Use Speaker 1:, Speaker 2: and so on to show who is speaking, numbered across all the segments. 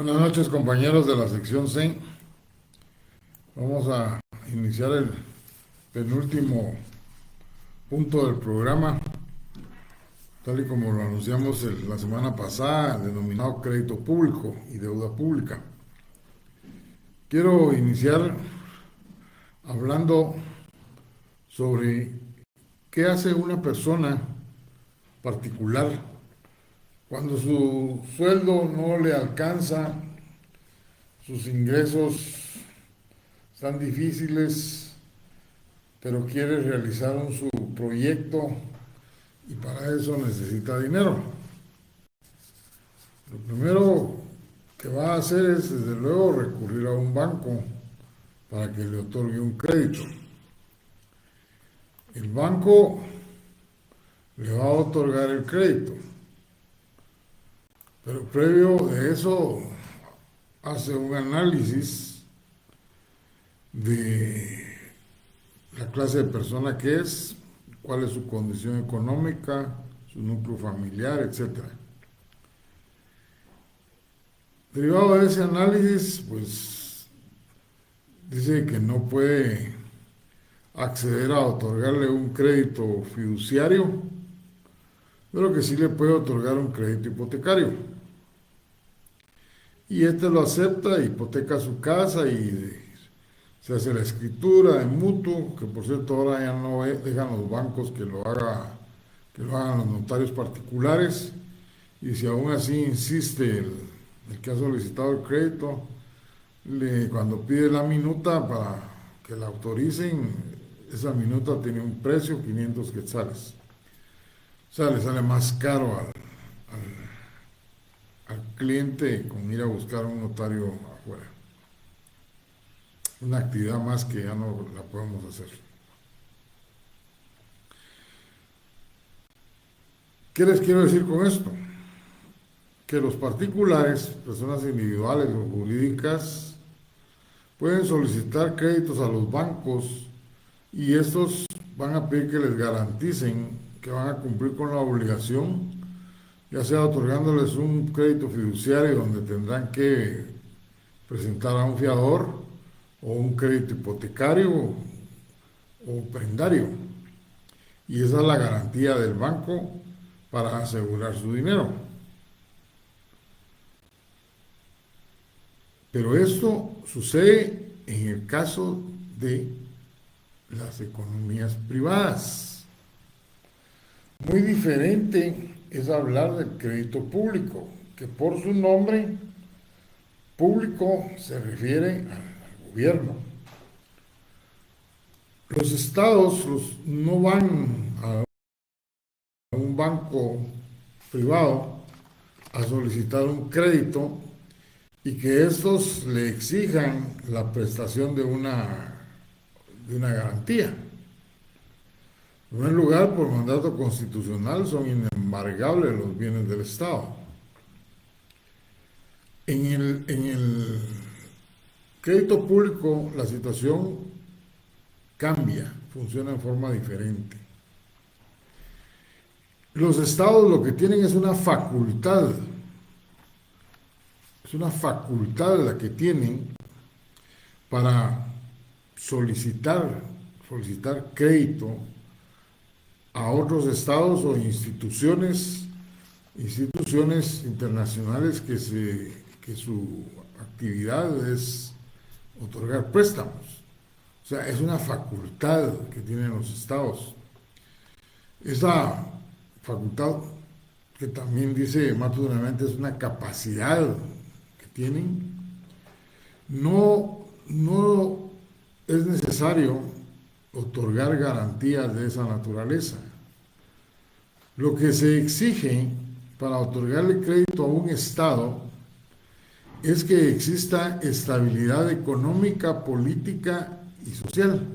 Speaker 1: Buenas noches, compañeros de la sección C. Vamos a iniciar el penúltimo punto del programa, tal y como lo anunciamos la semana pasada, denominado crédito público y deuda pública. Quiero iniciar hablando sobre qué hace una persona particular cuando su sueldo no le alcanza, sus ingresos están difíciles, pero quiere realizar su proyecto y para eso necesita dinero. Lo primero que va a hacer es, desde luego, recurrir a un banco para que le otorgue un crédito. El banco le va a otorgar el crédito, pero previo de eso hace un análisis de la clase de persona que es, cuál es su condición económica, su núcleo familiar, etcétera. Derivado de ese análisis, pues dice que no puede acceder a otorgarle un crédito fiduciario, pero que sí le puede otorgar un crédito hipotecario. Y este lo acepta, hipoteca su casa y se hace la escritura de mutuo, que por cierto ahora ya no dejan los bancos que lo hagan los notarios particulares. Y si aún así insiste el que ha solicitado el crédito, cuando pide la minuta para que la autoricen, esa minuta tiene un precio, 500 quetzales. O sea, le sale más caro al cliente con ir a buscar un notario afuera. Una actividad más que ya no la podemos hacer. ¿Qué les quiero decir con esto? Que los particulares, personas individuales o jurídicas, pueden solicitar créditos a los bancos y estos van a pedir que les garanticen que van a cumplir con la obligación, ya sea otorgándoles un crédito fiduciario donde tendrán que presentar a un fiador, o un crédito hipotecario o prendario. Y esa es la garantía del banco para asegurar su dinero. Pero esto sucede en el caso de las economías privadas. Muy diferente es hablar del crédito público, que por su nombre público se refiere al gobierno. Los estados no van a un banco privado a solicitar un crédito y que estos le exijan la prestación de una garantía. En primer lugar, por mandato constitucional son inembargables los bienes del Estado. En el crédito público la situación cambia, funciona en forma diferente. Los estados lo que tienen es una facultad la que tienen para solicitar crédito a otros estados o instituciones internacionales que su actividad es otorgar préstamos. O sea, es una facultad que tienen los estados. Esa facultad, que también dice más duramente, es una capacidad que tienen, no es necesario otorgar garantías de esa naturaleza. Lo que se exige para otorgarle crédito a un Estado es que exista estabilidad económica, política y social.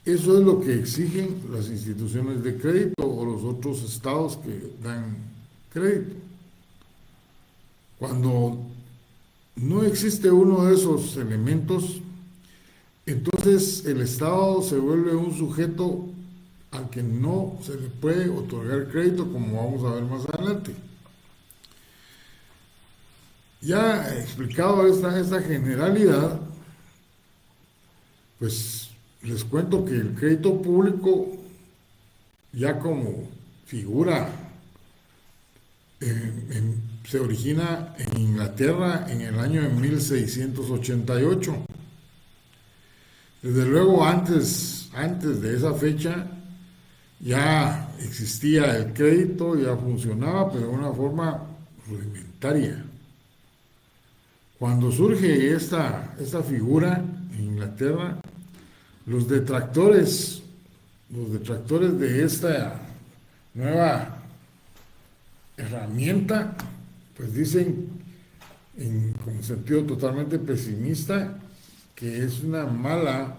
Speaker 1: Eso es lo que exigen las instituciones de crédito o los otros estados que dan crédito. Cuando no existe uno de esos elementos, entonces el Estado se vuelve un sujeto al que no se le puede otorgar crédito, como vamos a ver más adelante. Ya explicado esta generalidad, pues les cuento que el crédito público, ya como figura, se origina en Inglaterra en el año de 1688. Desde luego, antes de esa fecha, ya existía el crédito, ya funcionaba, pero de una forma rudimentaria. Cuando surge esta figura en Inglaterra, los detractores de esta nueva herramienta, pues dicen con sentido totalmente pesimista que es una mala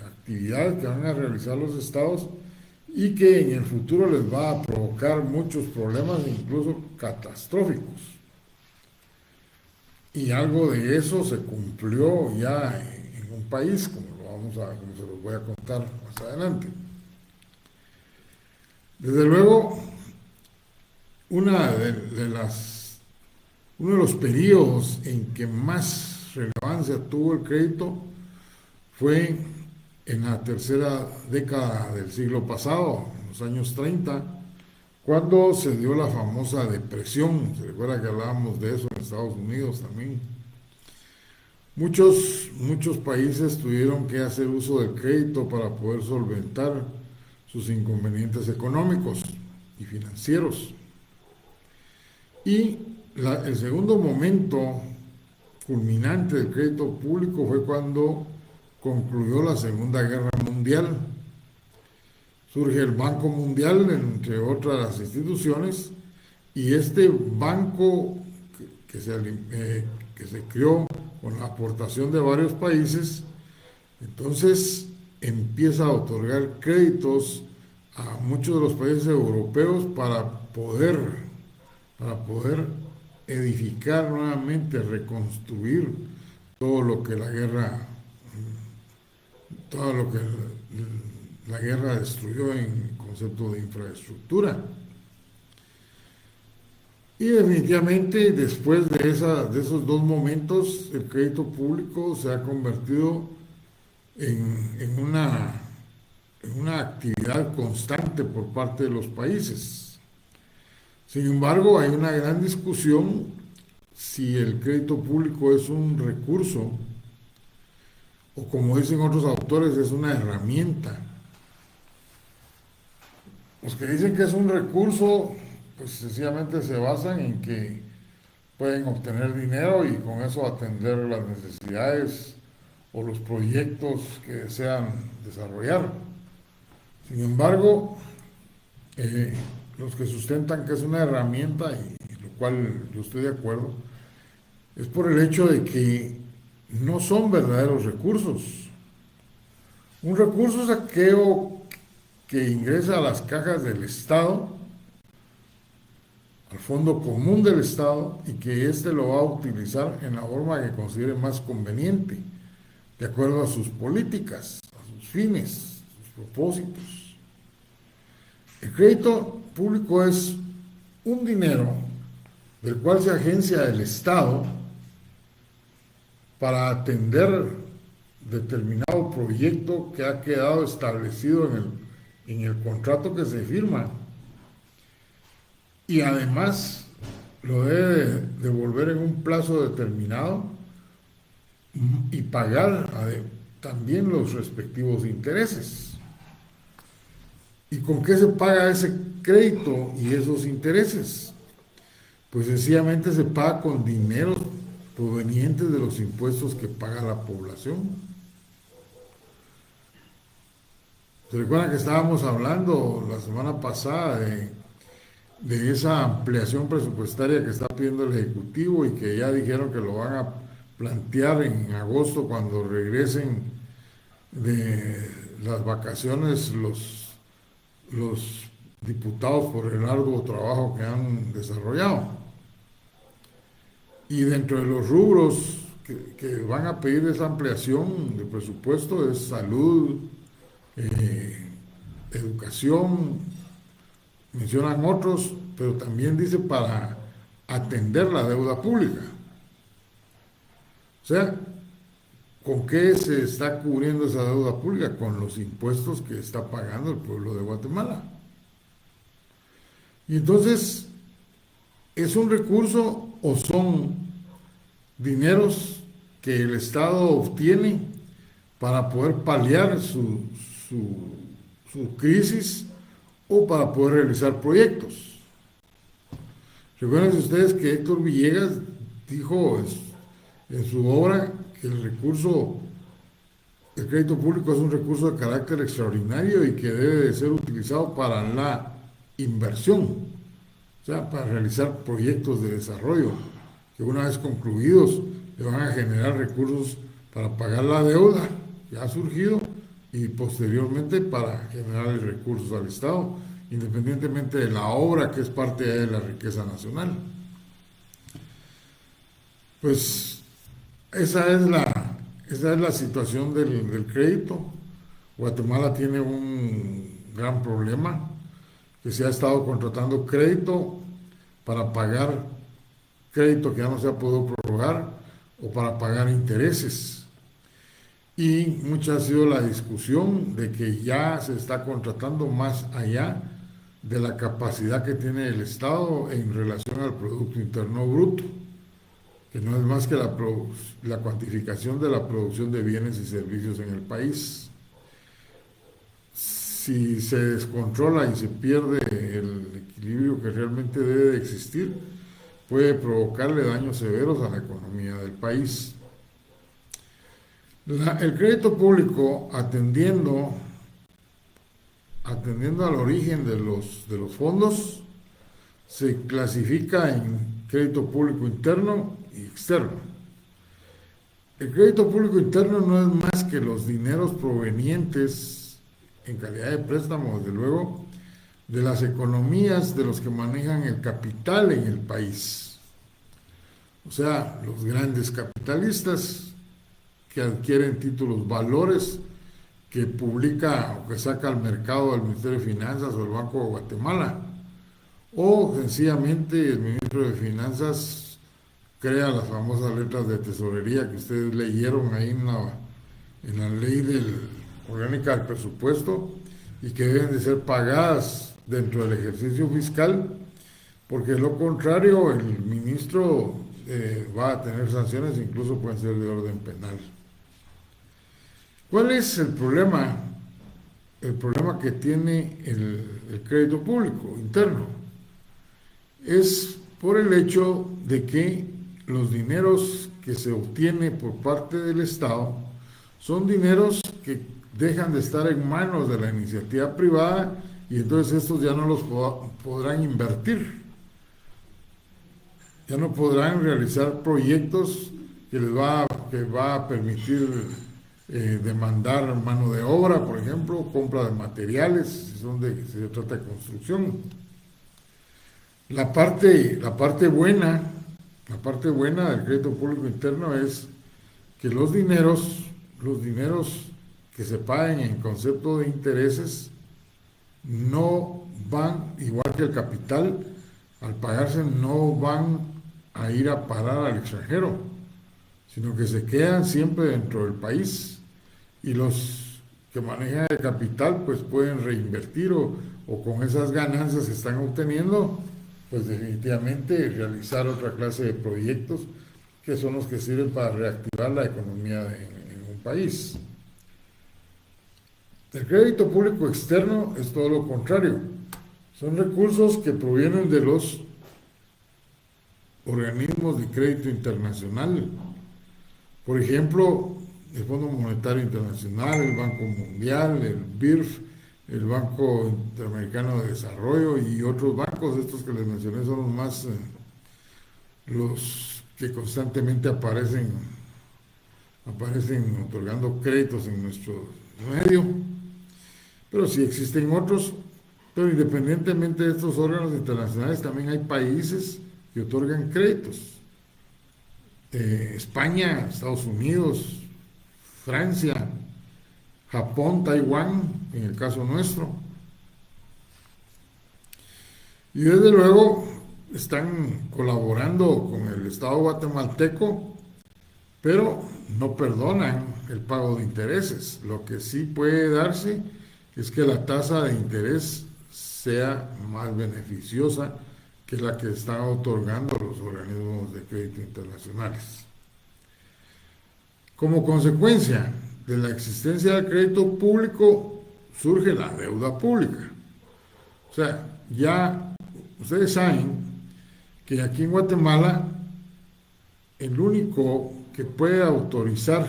Speaker 1: actividad que van a realizar los estados y que en el futuro les va a provocar muchos problemas, incluso catastróficos. Y algo de eso se cumplió ya en un país, como se los voy a contar más adelante. Desde luego, uno de los periodos en que más relevancia tuvo el crédito fue en la tercera década del siglo pasado, en los años 30, cuando se dio la famosa depresión. Se recuerda que hablábamos de eso en Estados Unidos también. Muchos países tuvieron que hacer uso del crédito para poder solventar sus inconvenientes económicos y financieros. Y el segundo momento culminante del crédito público fue cuando concluyó la Segunda Guerra Mundial. Surge el Banco Mundial, entre otras instituciones, y este banco que se creó con la aportación de varios países, entonces empieza a otorgar créditos a muchos de los países europeos para poder edificar nuevamente, reconstruir todo lo que la guerra destruyó en concepto de infraestructura. Y definitivamente después de esos dos momentos, el crédito público se ha convertido en una actividad constante por parte de los países. Sin embargo, hay una gran discusión si el crédito público es un recurso o, como dicen otros autores, es una herramienta. Los que dicen que es un recurso, pues sencillamente se basan en que pueden obtener dinero y con eso atender las necesidades o los proyectos que desean desarrollar. Sin embargo, los que sustentan que es una herramienta, y lo cual yo estoy de acuerdo, es por el hecho de que no son verdaderos recursos. Un recurso es aquello que ingresa a las cajas del Estado, al fondo común del Estado, y que éste lo va a utilizar en la forma que considere más conveniente, de acuerdo a sus políticas, a sus fines, a sus propósitos. El crédito público es un dinero del cual se agencia el Estado para atender determinado proyecto que ha quedado establecido en el contrato que se firma, y además lo debe devolver en un plazo determinado y pagar también los respectivos intereses. ¿Y con qué se paga ese crédito y esos intereses? Pues sencillamente se paga con dinero provenientes de los impuestos que paga la población. ¿Se recuerdan que estábamos hablando la semana pasada de esa ampliación presupuestaria que está pidiendo el Ejecutivo y que ya dijeron que lo van a plantear en agosto cuando regresen de las vacaciones los diputados por el arduo trabajo que han desarrollado? Y dentro de los rubros que van a pedir esa ampliación de presupuesto es salud, educación, mencionan otros, pero también dice para atender la deuda pública. O sea, ¿con qué se está cubriendo esa deuda pública? Con los impuestos que está pagando el pueblo de Guatemala. Y entonces, ¿es un recurso o son dineros que el Estado obtiene para poder paliar su crisis o para poder realizar proyectos? Recuerden ustedes que Héctor Villegas dijo en su obra que el crédito público es un recurso de carácter extraordinario y que debe de ser utilizado para la inversión, o sea, para realizar proyectos de desarrollo que una vez concluidos le van a generar recursos para pagar la deuda que ha surgido y posteriormente para generar recursos al Estado, independientemente de la obra que es parte de la riqueza nacional. Pues esa es la situación del crédito. Guatemala tiene un gran problema, que se ha estado contratando crédito para pagar crédito que ya no se ha podido prorrogar o para pagar intereses. Y mucha ha sido la discusión de que ya se está contratando más allá de la capacidad que tiene el Estado en relación al Producto Interno Bruto, que no es más que la cuantificación de la producción de bienes y servicios en el país. Si se descontrola y se pierde el equilibrio que realmente debe de existir, puede provocarle daños severos a la economía del país. El crédito público, atendiendo al origen de los fondos, se clasifica en crédito público interno y externo. El crédito público interno no es más que los dineros provenientes en calidad de préstamo, desde luego, de las economías de los que manejan el capital en el país. O sea, los grandes capitalistas que adquieren títulos valores que publica o que saca al mercado el Ministerio de Finanzas o el Banco de Guatemala, o sencillamente el Ministro de Finanzas crea las famosas letras de tesorería que ustedes leyeron ahí en la ley orgánica del presupuesto y que deben de ser pagadas dentro del ejercicio fiscal, porque de lo contrario el ministro va a tener sanciones, incluso pueden ser de orden penal. ¿Cuál es el problema? El problema que tiene el crédito público interno es por el hecho de que los dineros que se obtiene por parte del Estado son dineros que dejan de estar en manos de la iniciativa privada y entonces estos ya no los podrán invertir, ya no podrán realizar proyectos que va a permitir demandar mano de obra, por ejemplo, compra de materiales, si se trata de construcción. La parte buena del crédito público interno es que los dineros que se paguen en concepto de intereses no van, igual que el capital, al pagarse no van a ir a parar al extranjero, sino que se quedan siempre dentro del país y los que manejan el capital pues pueden reinvertir o con esas ganancias que están obteniendo pues definitivamente realizar otra clase de proyectos que son los que sirven para reactivar la economía en un país. El crédito público externo es todo lo contrario, son recursos que provienen de los organismos de crédito internacional, por ejemplo, el Fondo Monetario Internacional, el Banco Mundial, el BIRF, el Banco Interamericano de Desarrollo y otros bancos. Estos que les mencioné son los que constantemente aparecen otorgando créditos en nuestro medio, pero sí existen otros. Pero independientemente de estos órganos internacionales, también hay países que otorgan créditos. España, Estados Unidos, Francia, Japón, Taiwán, en el caso nuestro. Y desde luego, están colaborando con el Estado guatemalteco, pero no perdonan el pago de intereses. Lo que sí puede darse es que la tasa de interés sea más beneficiosa que la que están otorgando los organismos de crédito internacionales. Como consecuencia de la existencia del crédito público, surge la deuda pública. O sea, ya ustedes saben que aquí en Guatemala el único que puede autorizar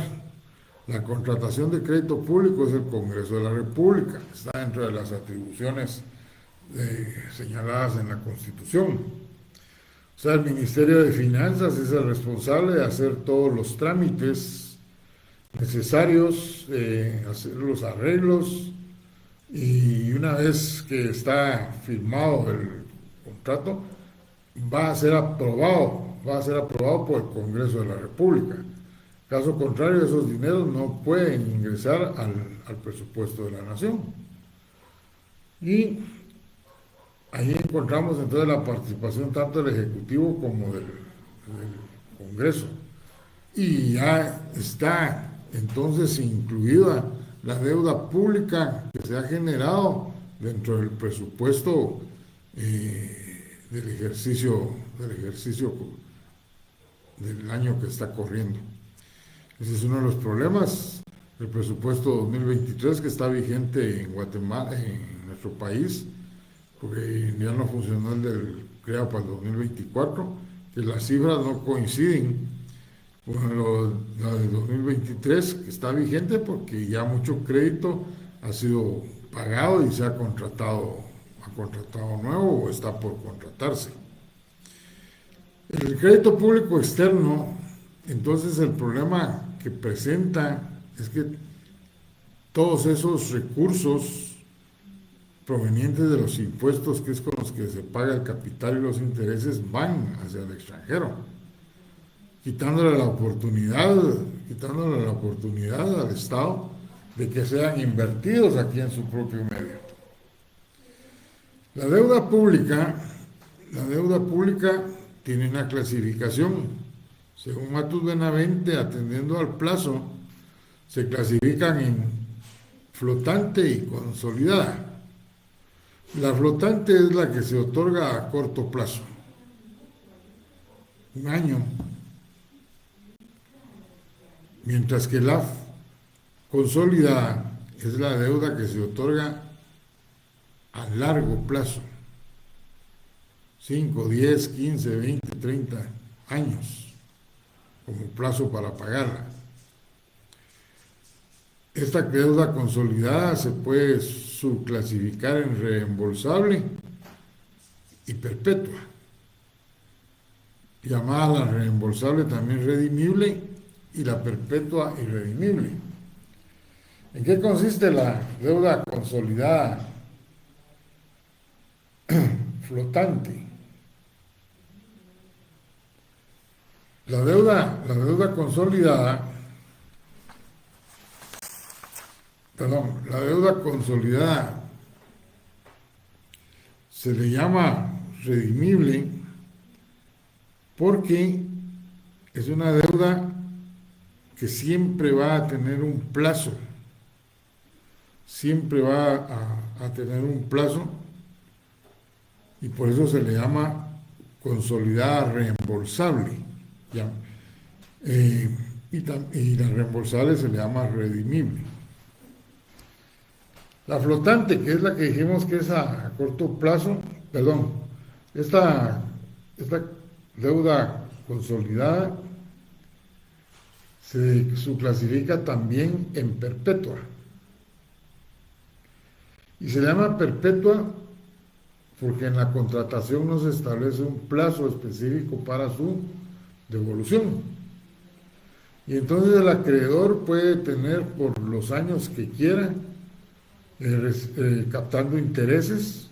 Speaker 1: la contratación de crédito público es el Congreso de la República. Está dentro de las atribuciones señaladas en la Constitución. O sea, el Ministerio de Finanzas es el responsable de hacer todos los trámites necesarios, hacer los arreglos, y una vez que está firmado el contrato, va a ser aprobado por el Congreso de la República. Caso contrario, esos dineros no pueden ingresar al presupuesto de la nación. Y ahí encontramos entonces la participación tanto del Ejecutivo como del Congreso. Y ya está entonces incluida la deuda pública que se ha generado dentro del presupuesto del ejercicio del año que está corriendo. Ese es uno de los problemas del presupuesto 2023 que está vigente en Guatemala, en nuestro país, porque ya no funcionó el del CREA para el 2024, que las cifras no coinciden con la de 2023, que está vigente porque ya mucho crédito ha sido pagado y se ha contratado nuevo o está por contratarse. El crédito público externo, entonces el problema que presenta es que todos esos recursos provenientes de los impuestos, que es con los que se paga el capital y los intereses, van hacia el extranjero, quitándole la oportunidad al Estado de que sean invertidos aquí en su propio medio. La deuda pública tiene una clasificación. Según Matus Benavente, atendiendo al plazo, se clasifican en flotante y consolidada. La flotante es la que se otorga a corto plazo, un año, mientras que la consolidada es la deuda que se otorga a largo plazo, 5, 10, 15, 20, 30 años como plazo para pagarla. Esta deuda consolidada se puede subclasificar en reembolsable y perpetua, llamada la reembolsable también redimible y la perpetua irredimible. ¿En qué consiste la deuda consolidada flotante? La deuda consolidada se le llama redimible porque es una deuda que siempre va a tener un plazo, y por eso se le llama consolidada reembolsable, y la reembolsable se le llama redimible. La flotante, que es la que dijimos que es a corto plazo, esta deuda consolidada se subclasifica también en perpetua. Y se llama perpetua porque en la contratación no se establece un plazo específico para su devolución. Y entonces el acreedor puede tener por los años que quiera captando intereses,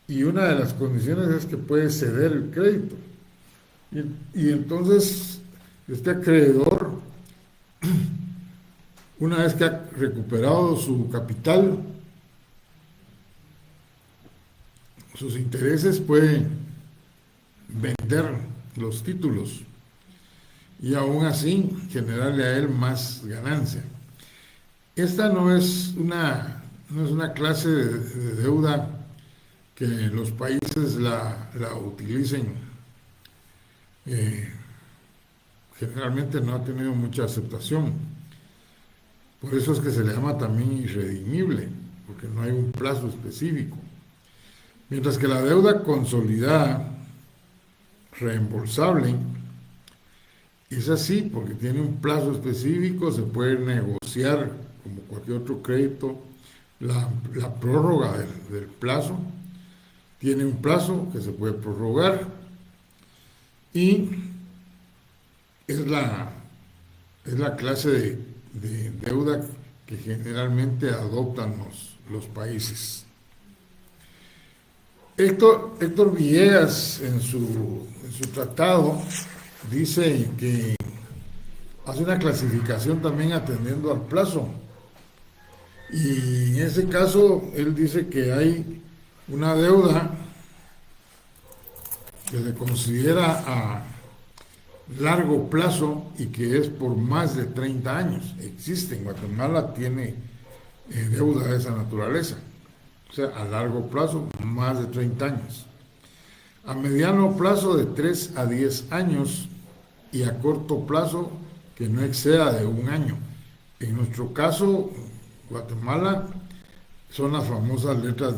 Speaker 1: y una de las condiciones es que puede ceder el crédito. Y entonces este acreedor, una vez que ha recuperado su capital, sus intereses, puede vender los títulos y aún así generarle a él más ganancia. Esta no es una clase de deuda que los países la utilicen. Generalmente no ha tenido mucha aceptación. Por eso es que se le llama también irredimible, porque no hay un plazo específico. Mientras que la deuda consolidada, reembolsable, es así, porque tiene un plazo específico, se puede negociar como cualquier otro crédito, la prórroga del plazo, tiene un plazo que se puede prorrogar y es la clase de deuda que generalmente adoptan los países. Héctor Villegas en su tratado dice que hace una clasificación también atendiendo al plazo. Y en ese caso, él dice que hay una deuda que se considera a largo plazo y que es por más de 30 años. Existe, en Guatemala tiene deuda de esa naturaleza. O sea, a largo plazo, más de 30 años. A mediano plazo, de 3 a 10 años. Y a corto plazo, que no exceda de 1 año. En nuestro caso, Guatemala, son las famosas letras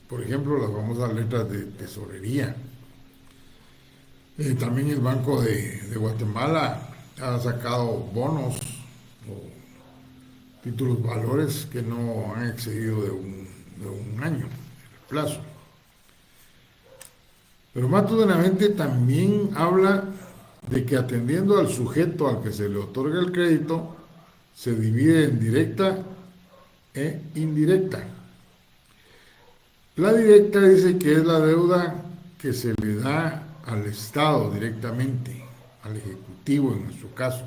Speaker 1: por ejemplo, las famosas letras de tesorería. También el Banco de Guatemala ha sacado bonos o títulos valores que no han excedido de un año el plazo. Pero Matutamente también habla de que atendiendo al sujeto al que se le otorga el crédito, se divide en directa e indirecta. La directa dice que es la deuda que se le da al Estado directamente, al Ejecutivo en nuestro caso,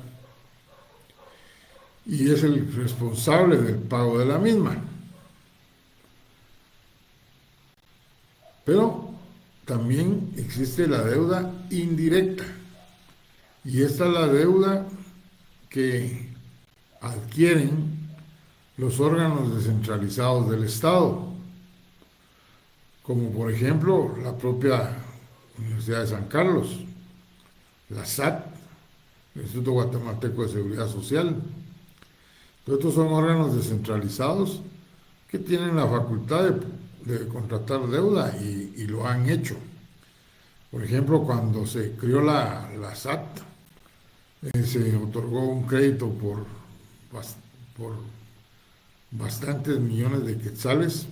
Speaker 1: y es el responsable del pago de la misma. Pero también existe la deuda indirecta, y esta es la deuda que adquieren los órganos descentralizados del Estado, como por ejemplo la propia Universidad de San Carlos, la SAT, el Instituto Guatemalteco de Seguridad Social. Todos estos son órganos descentralizados que tienen la facultad de contratar deuda y lo han hecho. Por ejemplo, cuando se creó la SAT, se otorgó un crédito por bastantes millones de quetzales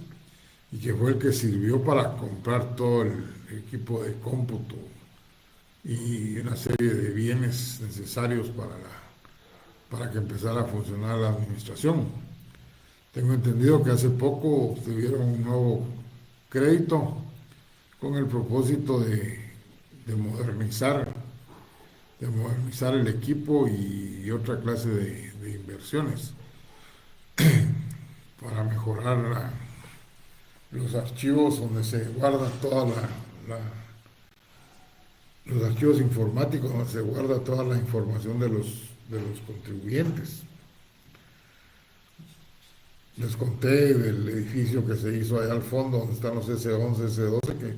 Speaker 1: y que fue el que sirvió para comprar todo el equipo de cómputo y una serie de bienes necesarios para que empezara a funcionar la administración. Tengo entendido que hace poco tuvieron un nuevo crédito con el propósito de modernizar el equipo y otra clase de inversiones para mejorar los archivos donde se guarda los archivos informáticos donde se guarda toda la información de los contribuyentes. Les conté del edificio que se hizo allá al fondo donde están los S11, S12, que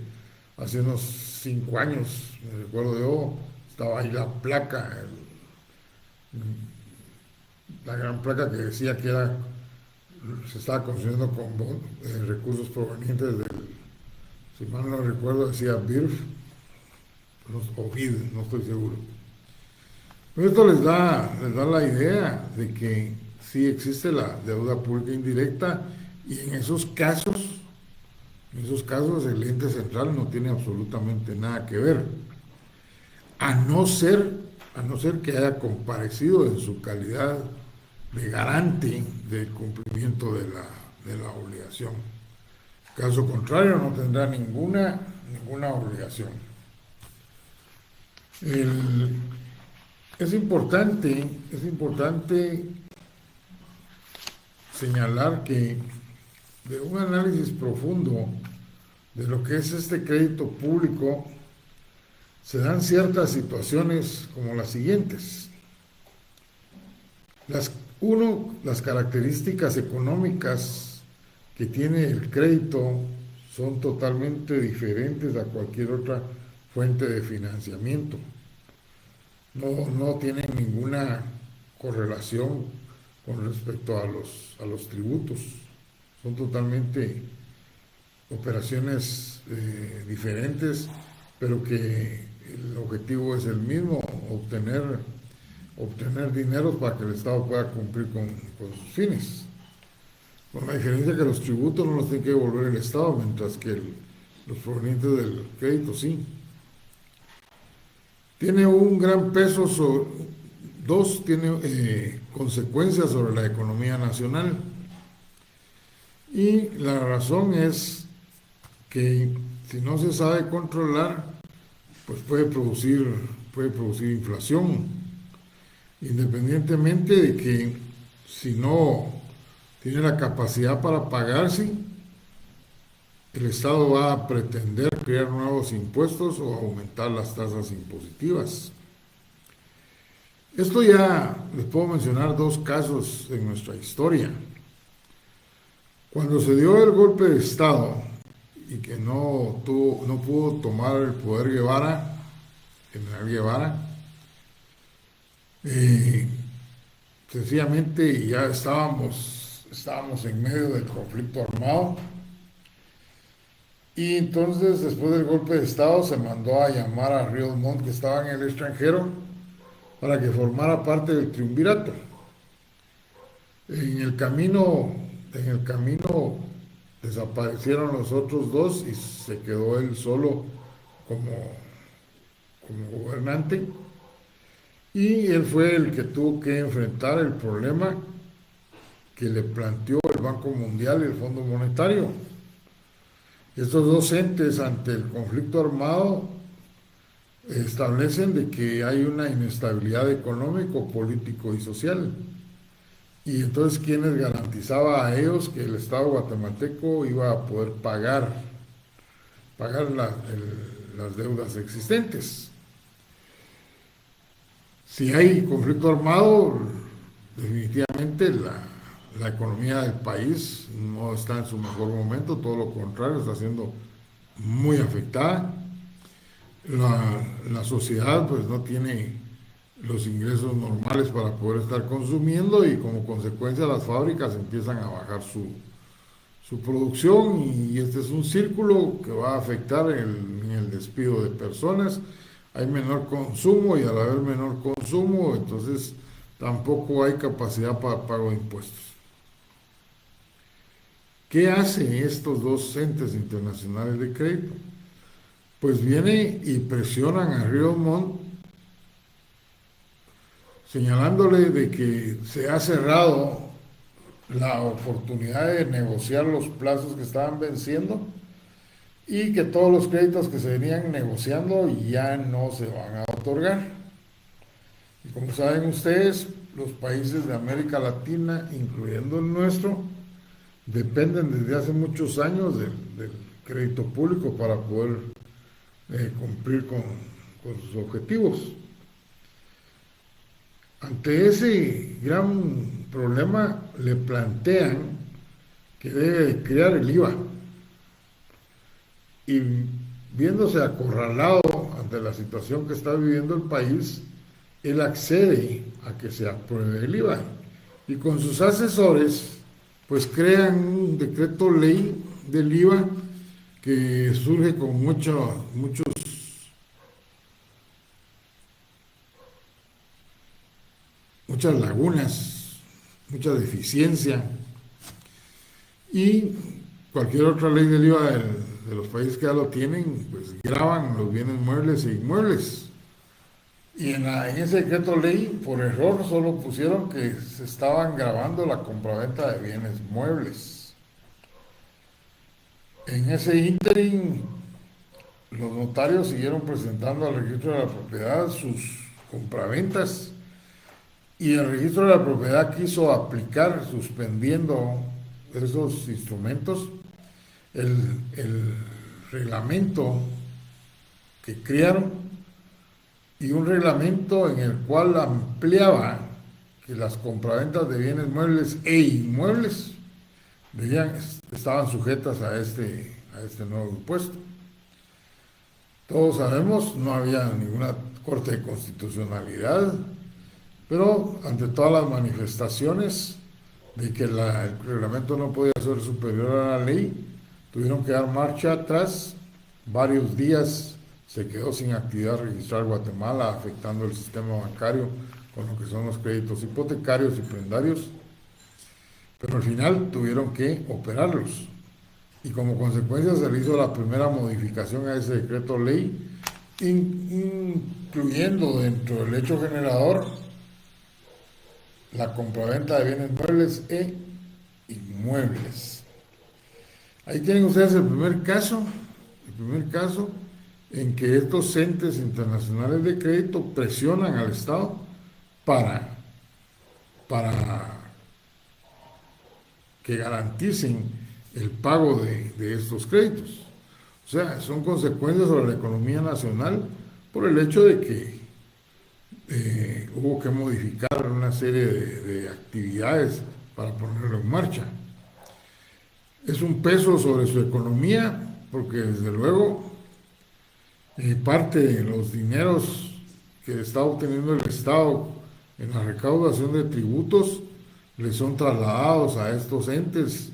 Speaker 1: hace unos 5 años, me recuerdo yo, estaba ahí la placa, la gran placa que decía que se estaba construyendo con recursos provenientes si mal no recuerdo, decía BIRF o BID, no estoy seguro. Pero esto les da la idea de que sí existe la deuda pública indirecta y en esos casos el ente central no tiene absolutamente nada que ver, a no ser que haya comparecido en su calidad de garante del cumplimiento de la obligación. Caso contrario, no tendrá ninguna obligación. Es importante señalar que de un análisis profundo de lo que es este crédito público se dan ciertas situaciones como las siguientes. Las características económicas que tiene el crédito son totalmente diferentes a cualquier otra fuente de financiamiento. No tienen ninguna correlación con respecto a los tributos. Son totalmente operaciones diferentes, pero que el objetivo es el mismo, obtener dinero para que el Estado pueda cumplir con sus fines. Con la diferencia que los tributos no los tiene que devolver el Estado, mientras que los provenientes del crédito sí. Tiene un gran peso tiene consecuencias sobre la economía nacional. Y la razón es que si no se sabe controlar, pues puede producir inflación, independientemente de que si no tiene la capacidad para pagarse, el Estado va a pretender crear nuevos impuestos o aumentar las tasas impositivas. Esto ya les puedo mencionar dos casos en nuestra historia. Cuando se dio el golpe de Estado y que no pudo tomar el poder General Guevara, sencillamente ya estábamos en medio del conflicto armado, y entonces después del golpe de Estado se mandó a llamar a Ríos Montt, que estaba en el extranjero, para que formara parte del triunvirato. En el camino desaparecieron los otros dos y se quedó él solo como gobernante, y él fue el que tuvo que enfrentar el problema que le planteó el Banco Mundial y el Fondo Monetario. Estos dos entes, ante el conflicto armado, establecen de que hay una inestabilidad económico, político y social. Y entonces, ¿quién les garantizaba a ellos que el Estado guatemalteco iba a poder pagar las deudas existentes? Si hay conflicto armado, definitivamente la economía del país no está en su mejor momento, todo lo contrario, está siendo muy afectada. La sociedad pues no tiene los ingresos normales para poder estar consumiendo, y como consecuencia las fábricas empiezan a bajar su producción, y este es un círculo que va a afectar en el despido de personas. Hay menor consumo, y al haber menor consumo, entonces tampoco hay capacidad para pago de impuestos. ¿Qué hacen estos dos entes internacionales de crédito? Pues vienen y presionan a Ríos Montt, señalándole de que se ha cerrado la oportunidad de negociar los plazos que estaban venciendo, y que todos los créditos que se venían negociando ya no se van a otorgar. Y como saben ustedes, los países de América Latina, incluyendo el nuestro, dependen desde hace muchos años del crédito público para poder cumplir con sus objetivos. Ante ese gran problema, le plantean que debe crear el IVA, y viéndose acorralado ante la situación que está viviendo el país, él accede a que se apruebe el IVA, y con sus asesores pues crean un decreto ley del IVA que surge con muchas lagunas, mucha deficiencia, y cualquier otra ley del IVA de los países que ya lo tienen, pues gravan los bienes muebles e inmuebles. Y en ese decreto ley, por error, solo pusieron que se estaban gravando la compraventa de bienes muebles. En ese ínterin, los notarios siguieron presentando al registro de la propiedad sus compraventas, y el registro de la propiedad quiso aplicar, suspendiendo esos instrumentos, el reglamento que crearon y un reglamento en el cual ampliaba que las compraventas de bienes muebles e inmuebles estaban sujetas a este nuevo impuesto. Todos sabemos, no había ninguna corte de constitucionalidad, pero ante todas las manifestaciones de que el reglamento no podía ser superior a la ley, tuvieron que dar marcha atrás. Varios días se quedó sin actividad registral Guatemala, afectando el sistema bancario con lo que son los créditos hipotecarios y prendarios, pero al final tuvieron que operarlos. Y como consecuencia se le hizo la primera modificación a ese decreto ley, incluyendo dentro del hecho generador la compraventa de bienes muebles e inmuebles. Ahí tienen ustedes el primer caso en que estos entes internacionales de crédito presionan al Estado para que garanticen el pago de estos créditos. O sea, son consecuencias sobre la economía nacional por el hecho de que hubo que modificar una serie de actividades para ponerlo en marcha. Es un peso sobre su economía porque desde luego parte de los dineros que está obteniendo el Estado en la recaudación de tributos le son trasladados a estos entes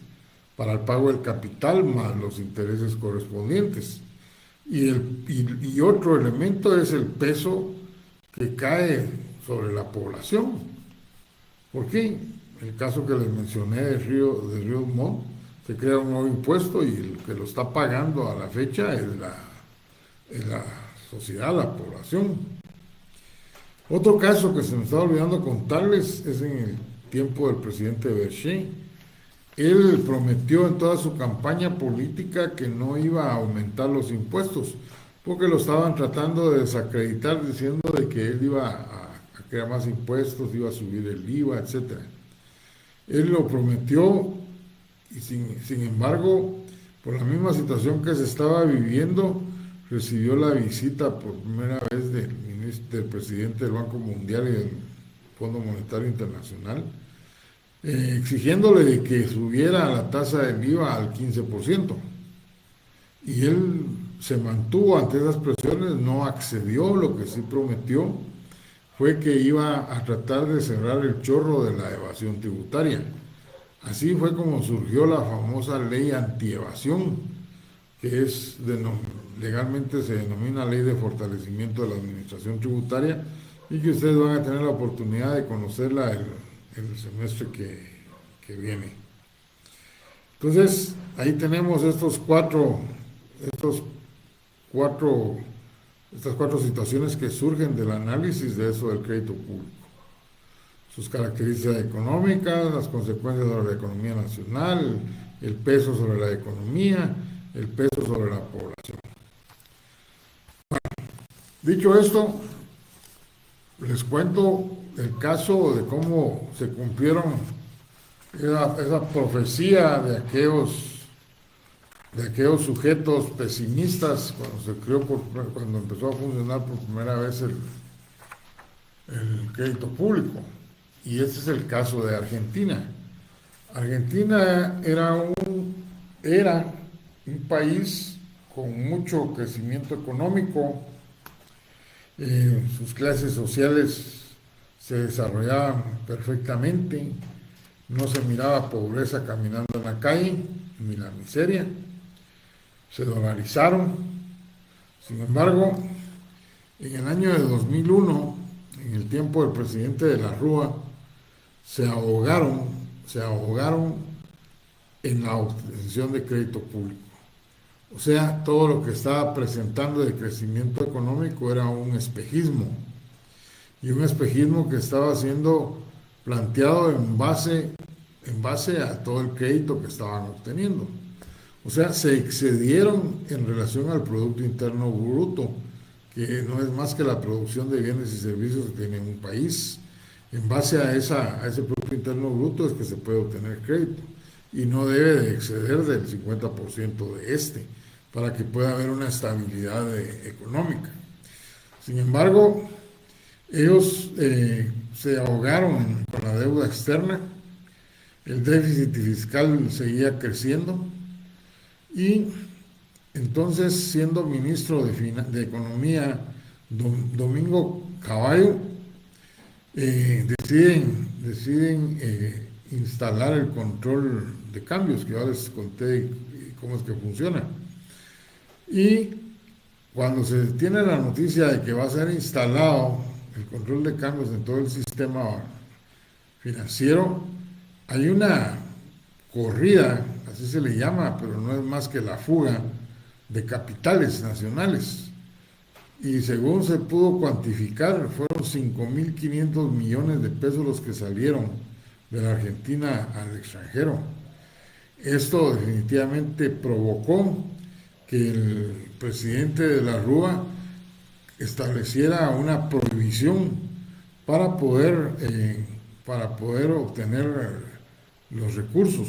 Speaker 1: para el pago del capital más los intereses correspondientes. Y otro elemento es el peso que cae sobre la población. ¿Por qué? El caso que les mencioné de Río Montt, se crea un nuevo impuesto y el que lo está pagando a la fecha es la sociedad, la población. Otro caso que se me está olvidando contarles es en el tiempo del presidente Berger. Él prometió en toda su campaña política que no iba a aumentar los impuestos, porque lo estaban tratando de desacreditar diciendo de que él iba a crear más impuestos, iba a subir el IVA, etc. Él lo prometió y sin embargo, por la misma situación que se estaba viviendo, recibió la visita por primera vez del presidente del Banco Mundial y del Fondo Monetario Internacional, exigiéndole de que subiera la tasa del IVA al 15%. Y él se mantuvo ante esas presiones, no accedió. Lo que sí prometió fue que iba a tratar de cerrar el chorro de la evasión tributaria. Así fue como surgió la famosa ley antievasión, que legalmente se denomina Ley de Fortalecimiento de la Administración Tributaria, y que ustedes van a tener la oportunidad de conocerla el semestre que viene. Entonces, ahí tenemos estas cuatro situaciones que surgen del análisis de eso del crédito público. Sus características económicas, las consecuencias sobre la economía nacional, el peso sobre la economía, el peso sobre la población. Bueno, dicho esto, les cuento el caso de cómo se cumplieron esa profecía de aquellos sujetos pesimistas cuando empezó a funcionar por primera vez el crédito público. Y este es el caso de Argentina. Argentina era un país con mucho crecimiento económico. Sus clases sociales se desarrollaban perfectamente, no se miraba pobreza caminando en la calle, ni la miseria, se dolarizaron. Sin embargo, en el año de 2001, en el tiempo del presidente de la Rúa, se ahogaron en la obtención de crédito público. O sea, todo lo que estaba presentando de crecimiento económico era un espejismo, y un espejismo que estaba siendo planteado en base a todo el crédito que estaban obteniendo. O sea, se excedieron en relación al Producto Interno Bruto, que no es más que la producción de bienes y servicios que tiene un país. En base a ese Producto Interno Bruto es que se puede obtener crédito, y no debe de exceder del 50% para que pueda haber una estabilidad económica. Sin embargo, Ellos se ahogaron con la deuda externa, el déficit fiscal seguía creciendo y entonces, siendo ministro de Economía Domingo Cavallo, deciden instalar el control de cambios, que ya les conté cómo es que funciona. Y cuando se tiene la noticia de que va a ser instalado el control de cambios en todo el sistema financiero, hay una corrida, así se le llama, pero no es más que la fuga de capitales nacionales. Y según se pudo cuantificar, fueron 5.500 millones de pesos los que salieron de la Argentina al extranjero. Esto definitivamente provocó que el presidente de la Rúa estableciera una prohibición para poder obtener los recursos.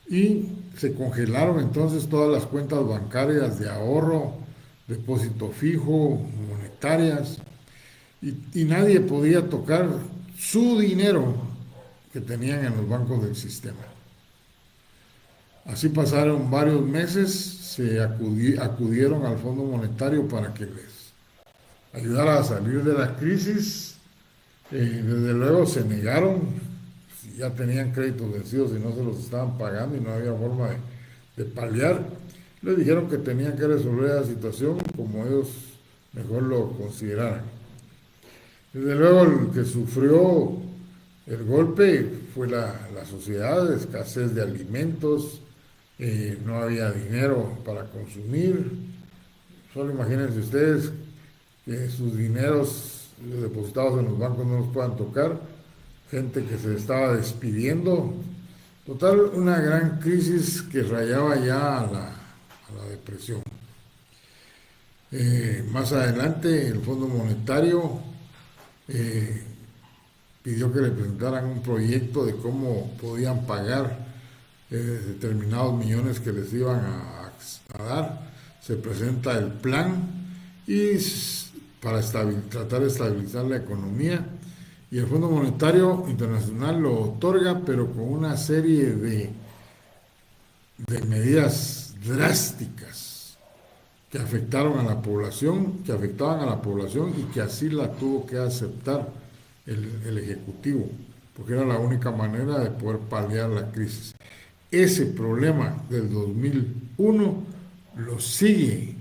Speaker 1: Y se congelaron entonces todas las cuentas bancarias de ahorro, depósito fijo, monetarias, y nadie podía tocar su dinero que tenían en los bancos del sistema. Así pasaron varios meses, se acudieron al Fondo Monetario para que les ayudara a salir de la crisis. Desde luego se negaron, ya tenían créditos vencidos y no se los estaban pagando y no había forma de paliar. Les dijeron que tenían que resolver la situación como ellos mejor lo consideraran. Desde luego el que sufrió el golpe fue la sociedad, escasez de alimentos, no había dinero para consumir. Solo imagínense ustedes que sus dineros depositados en los bancos no los puedan tocar, gente que se estaba despidiendo. Total, una gran crisis que rayaba ya a la depresión. Más adelante el Fondo Monetario pidió que le presentaran un proyecto de cómo podían pagar determinados millones que les iban a dar. Se presenta el plan y para tratar de estabilizar la economía, y el Fondo Monetario Internacional lo otorga, pero con una serie de medidas drásticas que afectaban a la población y que así la tuvo que aceptar el Ejecutivo, porque era la única manera de poder paliar la crisis. Ese problema del 2001 sigue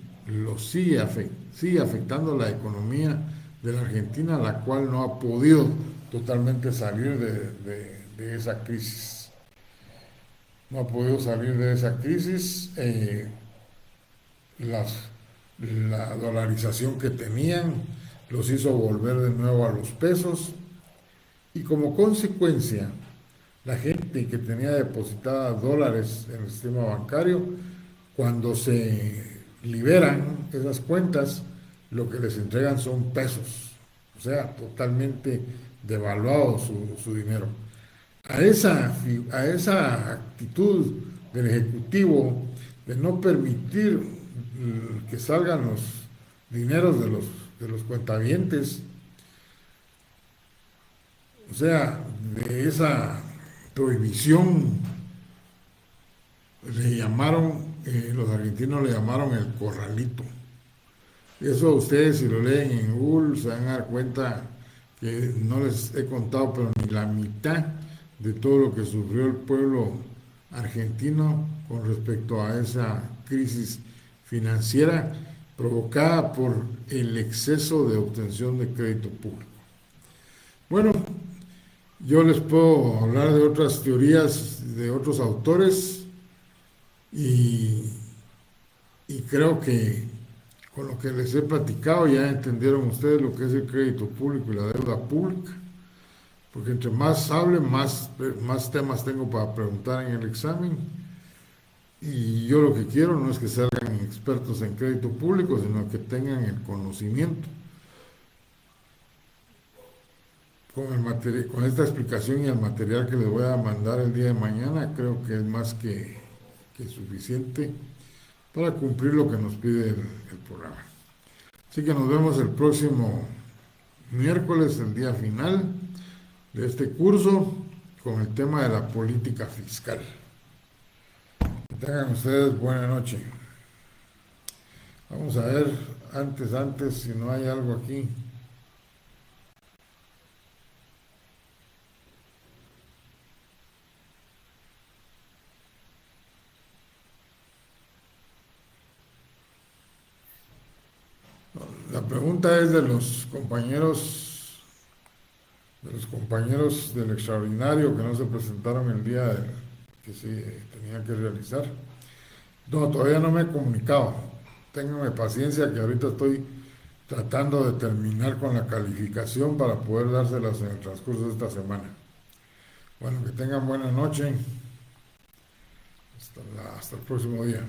Speaker 1: afectando la economía de la Argentina, la cual no ha podido totalmente salir de esa crisis. No ha podido salir de esa crisis. La dolarización que tenían los hizo volver de nuevo a los pesos, y como consecuencia la gente que tenía depositadas dólares en el sistema bancario, cuando se liberan esas cuentas, lo que les entregan son pesos, o sea, totalmente devaluado su dinero. A esa actitud del Ejecutivo de no permitir que salgan los dineros de los cuentavientes, o sea, de esa prohibición, los argentinos le llamaron el corralito. Eso ustedes, si lo leen en Google, se van a dar cuenta que no les he contado, pero ni la mitad de todo lo que sufrió el pueblo argentino con respecto a esa crisis financiera provocada por el exceso de obtención de crédito público. Bueno, yo les puedo hablar de otras teorías de otros autores, y creo que con lo que les he platicado ya entendieron ustedes lo que es el crédito público y la deuda pública, porque entre más hable, más temas tengo para preguntar en el examen, y yo lo que quiero no es que salgan expertos en crédito público, sino que tengan el conocimiento. Con esta explicación y el material que les voy a mandar el día de mañana, creo que es más que suficiente para cumplir lo que nos pide el programa. Así que nos vemos el próximo miércoles, el día final de este curso, con el tema de la política fiscal. Que tengan ustedes buena noche. Vamos a ver, antes, si no hay algo aquí. La pregunta es de los compañeros del extraordinario que no se presentaron el día que se tenía que realizar. No, todavía no me he comunicado. Ténganme paciencia que ahorita estoy tratando de terminar con la calificación para poder dárselas en el transcurso de esta semana. Bueno, que tengan buena noche. Hasta el próximo día.